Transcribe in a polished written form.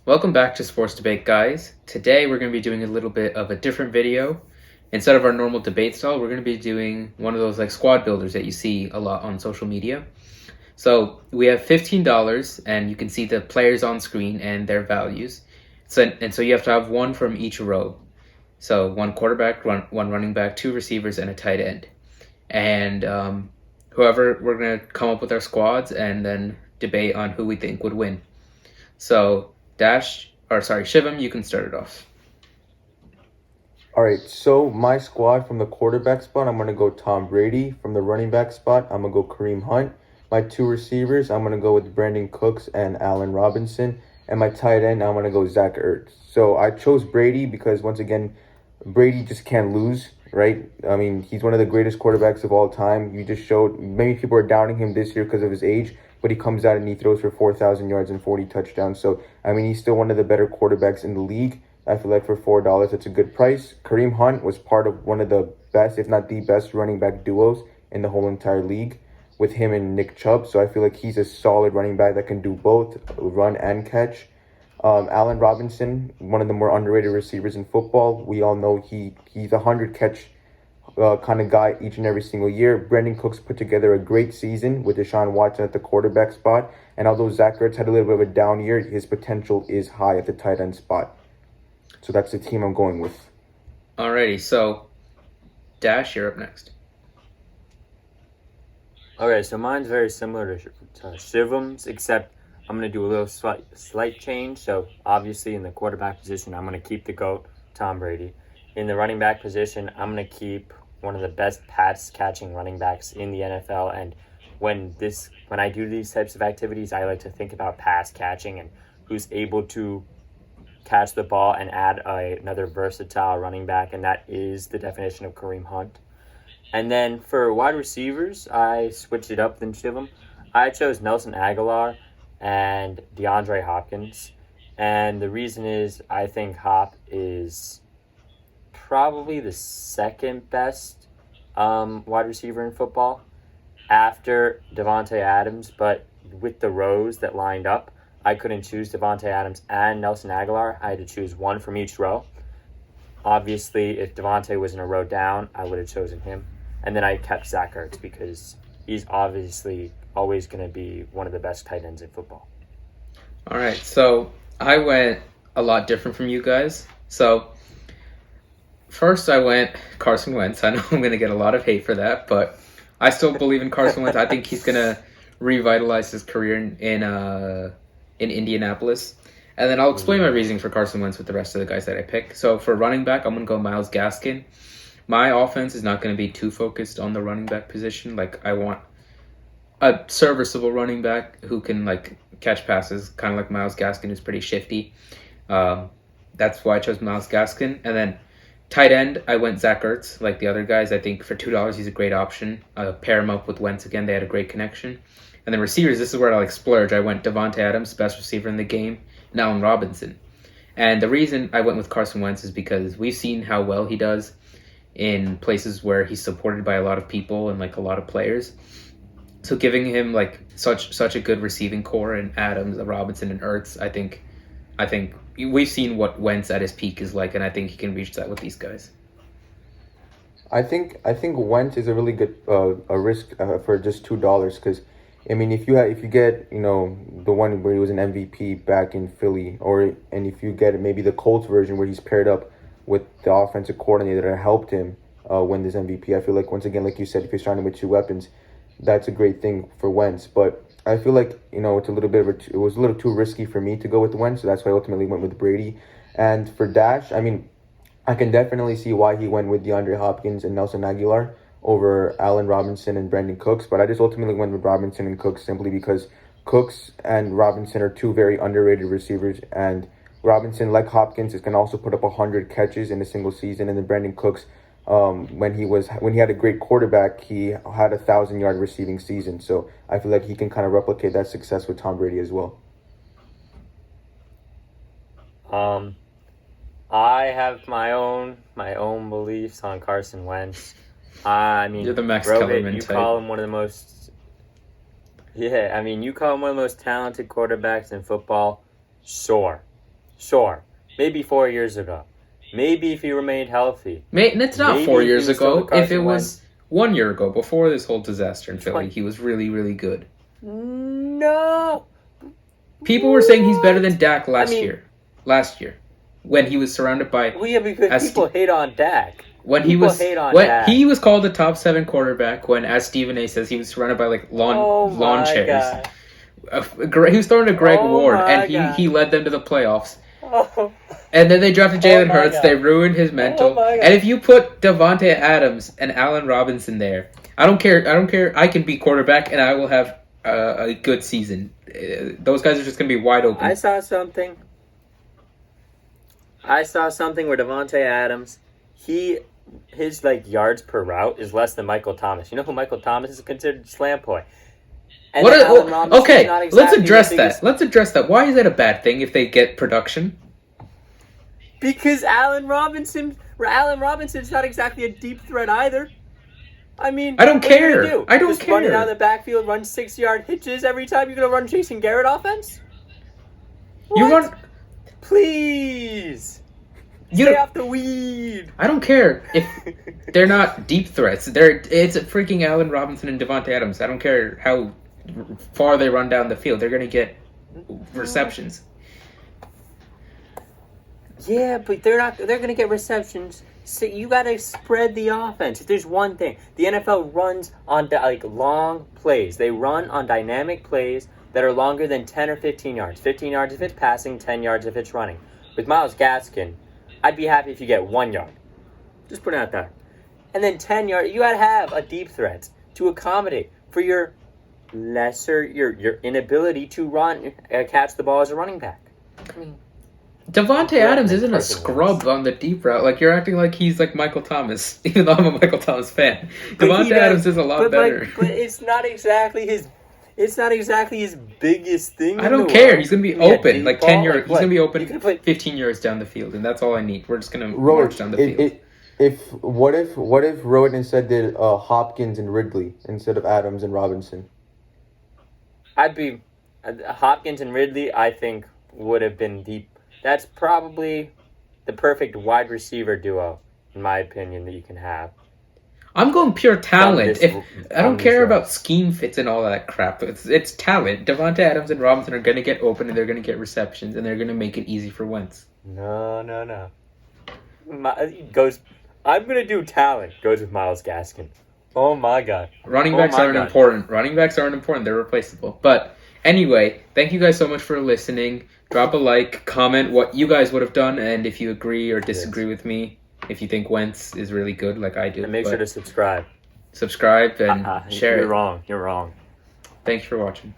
Welcome back to Sports Debate, guys. Today we're going to be doing a little bit of a different video. Instead of our normal debate style, we're going to be doing one of those like squad builders that you see a lot on social media. So we have $15 and you can see the players on screen and their values. So you have to have one from each row. So one quarterback, one running back, two receivers, and a tight end. And whoever, we're going to come up with our squads and then debate on who we think would win. So Shivam, you can start it off. All right, so my squad from the quarterback spot, I'm going to go Tom Brady. From the running back spot, I'm going to go Kareem Hunt. My two receivers, I'm going to go with Brandon Cooks and Allen Robinson. And my tight end, I'm going to go Zach Ertz. So I chose Brady because, once again, Brady just can't lose, right? I mean, he's one of the greatest quarterbacks of all time. You just showed, many people are doubting him this year because of his age, but he comes out and he throws for 4,000 yards and 40 touchdowns. So, I mean, he's still one of the better quarterbacks in the league. I feel like for $4, it's a good price. Kareem Hunt was part of one of the best, if not the best, running back duos in the whole entire league with him and Nick Chubb. So I feel like he's a solid running back that can do both, run and catch. Allen Robinson, one of the more underrated receivers in football. We all know he's a 100-catch kind of guy each and every single year. Brandon Cooks put together a great season with Deshaun Watson at the quarterback spot. And although Zach Ertz had a little bit of a down year, his potential is high at the tight end spot. So that's the team I'm going with. Alrighty, so Dash, you're up next. Okay, so mine's very similar to Shivam's, except I'm going to do a little slight change. So obviously in the quarterback position, I'm going to keep the GOAT, Tom Brady. In the running back position, I'm going to keep one of the best pass-catching running backs in the NFL. And when I do these types of activities, I like to think about pass catching and who's able to catch the ball and add another versatile running back, and that is the definition of Kareem Hunt. And then for wide receivers, I switched it up than Shivam. I chose Nelson Aguilar and DeAndre Hopkins. And the reason is I think Hop is probably the second best wide receiver in football after Davante Adams, but with the rows that lined up, I couldn't choose Davante Adams and Nelson Aguilar. I had to choose one from each row. Obviously, if Davante was in a row down, I would have chosen him. And then I kept Zach Ertz because he's obviously always going to be one of the best tight ends in football. All right, so I went a lot different from you guys. So first I went Carson Wentz. I know I'm going to get a lot of hate for that, but I still believe in Carson Wentz. I think he's going to revitalize his career in Indianapolis. And then I'll explain my reasoning for Carson Wentz with the rest of the guys that I pick. So for running back, I'm going to go Myles Gaskin. My offense is not going to be too focused on the running back position. Like, I want a serviceable running back who can, like, catch passes, kind of like Myles Gaskin, who's pretty shifty. That's why I chose Myles Gaskin. And then tight end, I went Zach Ertz, like the other guys. I think for $2, he's a great option. Pair him up with Wentz again. They had a great connection. And then receivers, this is where I like splurge. I went Davante Adams, best receiver in the game, and Allen Robinson. And the reason I went with Carson Wentz is because we've seen how well he does in places where he's supported by a lot of people and like a lot of players. So giving him like such a good receiving core in Adams, Robinson, and Ertz, I think we've seen what Wentz at his peak is like, and I think he can reach that with these guys. I think Wentz is a really good a risk for just $2 because, I mean, if you get the one where he was an MVP back in Philly, and if you get maybe the Colts version where he's paired up with the offensive coordinator that helped him win this MVP, I feel like, once again, like you said, if you're starting with two weapons, that's a great thing for Wentz. But I feel like it's a little bit it was a little too risky for me to go with Wentz, so that's why I ultimately went with Brady. And for Dash, I mean, I can definitely see why he went with DeAndre Hopkins and Nelson Aguilar over Allen Robinson and Brandon Cooks, but I just ultimately went with Robinson and Cooks simply because Cooks and Robinson are two very underrated receivers, and Robinson, like Hopkins, can also put up 100 catches in a single season, and then Brandon Cooks, when he had a great quarterback, he had 1,000-yard receiving season. So I feel like he can kind of replicate that success with Tom Brady as well. I have my own beliefs on Carson Wentz. I mean, You're the Max Rohit, Kellerman you type. call him one of the most. Yeah, I mean, you call him one of the most talented quarterbacks in football. Sure, Sure. Maybe 4 years ago. Maybe if he remained healthy. And it's not Maybe 4 if he years was still ago. the Carson If it was Wentz. 1 year ago, before this whole disaster in Philly, 20. he was really, really good. No. People were saying he's better than Dak last mean- year. Last year. When he was surrounded by... Because people hate on Dak. When he was called the top 7 quarterback, when, as Stephen A. says, he was surrounded by like lawn chairs. He was throwing to Greg Ward, and he led them to the playoffs. Oh. And then they drafted Jalen my Hurts. God. They ruined his mental. And if you put Devontae Adams and Allen Robinson I don't care. I can be quarterback, and I will have a good season. Those guys are just going to be wide open. I saw something where Devontae Adams, his like yards per route is less than Michael Thomas. You know who Michael Thomas is considered slant boy. And Okay, let's address that. Let's address that. Why is that a bad thing if they get production? Because Allen Robinson's not exactly a deep threat either. I mean, I don't care. I don't Just care. Running down the backfield, run 6-yard hitches every time you're gonna run Jason Garrett offense. You What? run. Please. Stay off the weed. I don't care if they're not deep threats. It's a freaking Allen Robinson and Devontae Adams. I don't care how far they run down the field. They're going to get receptions. Yeah, but they're going to get receptions. So you got to spread the offense. If there's one thing, the NFL runs on long plays. They run on dynamic plays that are longer than 10 or 15 yards. 15 yards if it's passing, 10 yards if it's running. With Myles Gaskin, I'd be happy if you get 1 yard. Just put it out there. And then 10 yards, you got to have a deep threat to accommodate for your inability to catch the ball as a running back. I mean, Devontae Adams isn't a scrub on the deep route. Like, you're acting like he's like Michael Thomas, even though I'm a Michael Thomas fan. Devontae Adams is a lot better. But it's not exactly his biggest thing. I don't care. He's gonna be open, like 10 yards. Like, he's gonna be open put 15 yards down the field, and that's all I need. We're just gonna march down the field. What if Rohit instead did Hopkins and Ridley instead of Adams and Robinson? I'd be Hopkins and Ridley. I think would have been deep. That's probably the perfect wide receiver duo, in my opinion, that you can have. I'm going pure talent. I don't care about scheme fits and all that crap. It's talent. Devontae Adams and Robinson are going to get open, and they're going to get receptions, and they're going to make it easy for Wentz. No. I'm going to do talent. Goes with Myles Gaskin. Oh my God. Running backs aren't important. They're replaceable. But anyway, thank you guys so much for listening. Drop a like, comment what you guys would have done, and if you agree or disagree with me. If you think Wentz is really good, like I do. And make sure to subscribe. Subscribe and share it. You're wrong. Thanks for watching.